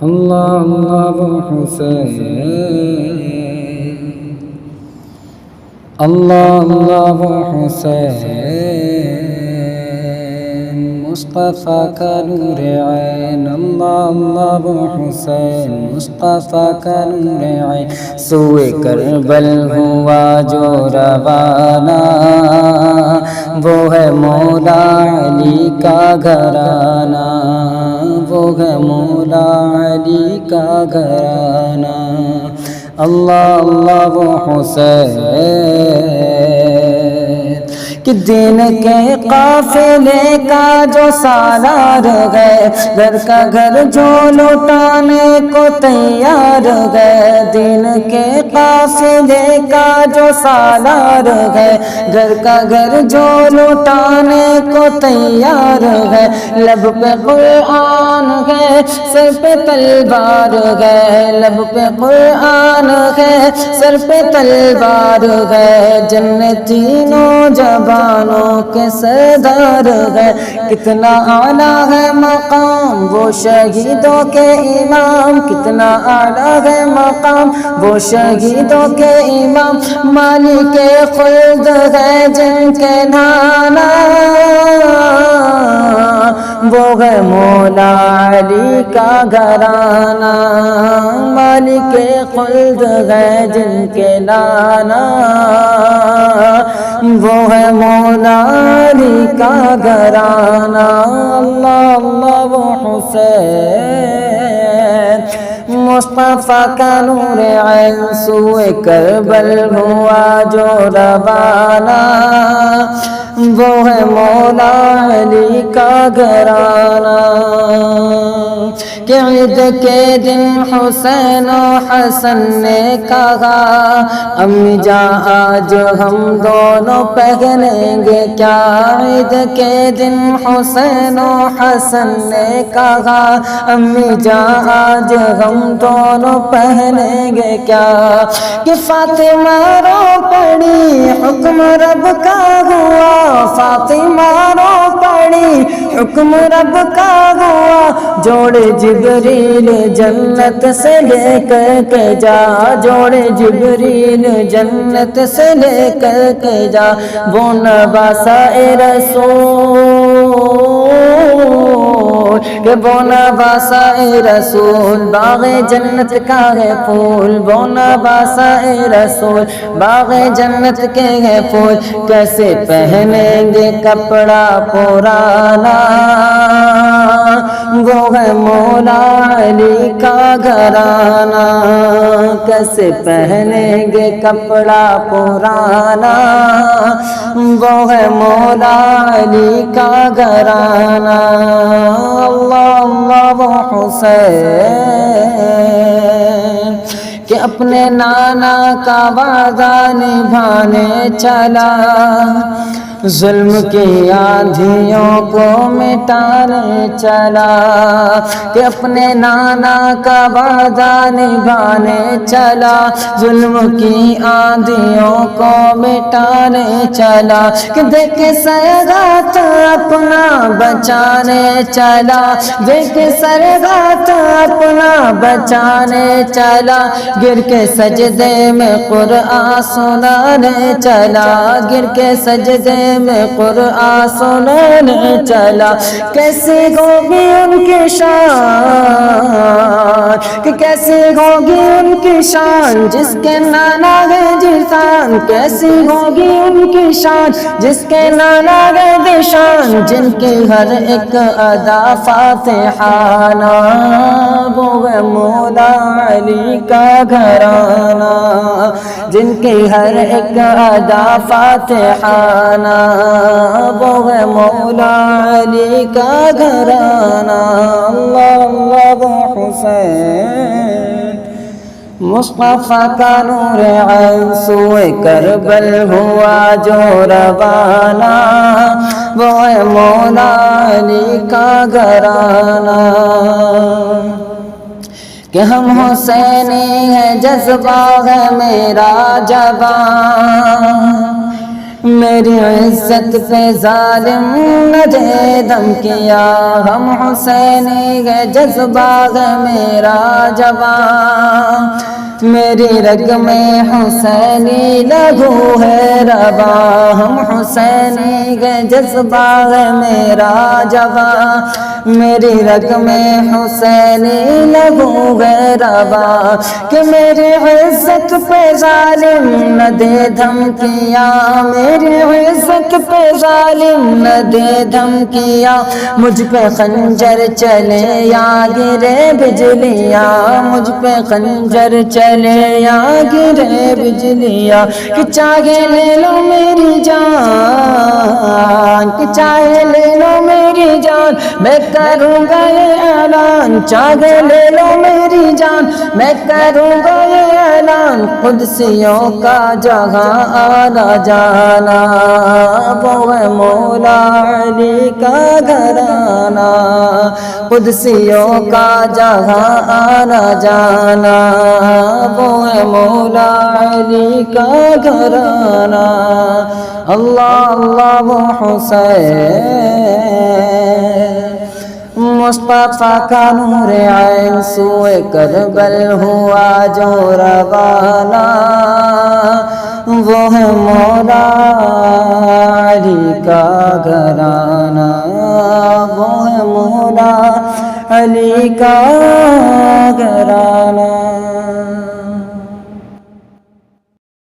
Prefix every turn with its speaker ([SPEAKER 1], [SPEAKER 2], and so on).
[SPEAKER 1] اللہ اللہ وہ حسین، اللہ اللہ وہ حسین، مصطفیٰ کا نور عین، اللہ اللہ وہ حسین، مصطفیٰ کا نور عین، سوئے کربل ہوا جو روانہ، وہ ہے مولا علی کا گھرانہ، وہ ہے مولا علی کا گھرانہ، اللہ اللہ وہ حسین، کہ دین کے قافلے کا جو سالار گئے، گھر کا گھر جو لوٹانے کو تیار گئے، دین کے قافلے کا جو سالار گئے، گھر کا گھر جو لوٹانے کو تیار گئے، لب پہ قرآن گئے، سر پہ تلوار گئے، لب پہ قرآن گئے، سر پہ تلوار گئے، جنتی نوجوانوں کے سردار گئے، کتنا اعلیٰ ہے مقام وہ شہیدوں کے امام، کتنا اعلیٰ ہے مقام وہ شہیدوں کے امام، مالک خلد ہے جن کے نانا، وہ ہے مولا علی کا گھرانہ، مالک خلد ہے جن کے نانا، وہ ہے مولا علی کا گھرانہ، اللہ اللہ وہ حسین، مصطفیٰ کا نور عین، سوئے کربل ہوا جو روانہ، وہ ہے مولا علی کا گھرانہ، کہ عید کے دن حسین و حسن نے کہا، امی جان آج ہم دونوں پہنیں گے کیا، عید کے دن حسین و حسن نے کہا، امی جان آج ہم دونوں پہنیں گے کیا، کہ فاطمہ رو پڑی حکم رب کا ہوا، فاطمہ رو پڑی حکم رب کا ہوا، جوڑے جبریل جنت سے لے کر کے جا، جوڑے جبریل جنت سے لے کر کے جا، وہ نواسا رسول، کہ وہ نواسا رسول باغ جنت کا ہے پھول، وہ نواسا رسول باغ جنت کے ہے پھول، کیسے پہنیں گے کپڑا پرانا، وہ ہے مولا علی کا گھرانہ، کیسے پہنیں گے کپڑا پرانا، وہ ہے مولا علی کا گھرانہ، اللہ اللہ وہ حسین، کہ اپنے نانا کا وعدہ نبھانے چلا، ظلم کی آندھیوں کو مٹانے چلا، کہ اپنے نانا کا وعدہ نبھانے چلا، ظلم کی آندھیوں کو مٹانے چلا، کہ دیکھ سرغات اپنا بچانے چلا، دیکھ سرغات اپنا بچانے چلا، گر کے سجدے میں قرآن سنانے چلا، گر کے سجدے میں قرآن سنانے چلا، کیسی ہوگی ان کی شان، کہ کیسی ہوگی ان کی شان جس کے نانا ہے جیسان، کیسی ہوگی ان کی شان جس کے نانا ہے جیسان، جن کی ہر ایک ادا فاتحانہ، وہ ہے مولا علی کا گھرانہ، جن کی ہر ایک ادا فاتحانہ، وہ ہے مولا علی کا گھرانہ، اللہ اللہ وہ حسین، مصطفیٰ کا نور عین، سوئے کربل ہوا جو روانہ، وہ ہے مولا علی کا گھرانہ، کہ ہم حسینی ہے جذبہ ہے میرا جوان، میری عزت پہ ظالم نہ دے دھمکیاں، ہم حسینی ہے جذبہ ہے میرا جوان، میری رگ میں حسینی لہو ہے رواں، ہم حسینی ہے جذبہ ہے میرا جوان، میری رگ میں حسینی لہو ہے رواں، کہ میری عزت پہ ظالم نہ دے دھمکیاں، میری عزت پہ ظالم نہ دے دھمکیاں، مجھ پہ خنجر چلے یا گرے بجلیاں، مجھ پہ خنجر چلے یا گرے بجلیاں، کہ چاہے لے لو میری جان، کہ چاہے لے لو میری جان، میں کروں گا یہ اعلان، چاہے لے لو میری جان، میں کروں گا یہ اعلان، قدسیوں کا جہاں آنا جانا، وہ ہے مولا علی کا گھرانہ، قدسیوں کا جہاں آنا جانا، وہ ہے مولا علی کا گھرانہ، اللہ اللہ وہ حسین، مصطفیٰ کا نور عین سوئے کربل ہوا جو روانہ، وہ ہے مولا علی کا گھرانہ، وہ ہے مولا علی کا گھرانہ۔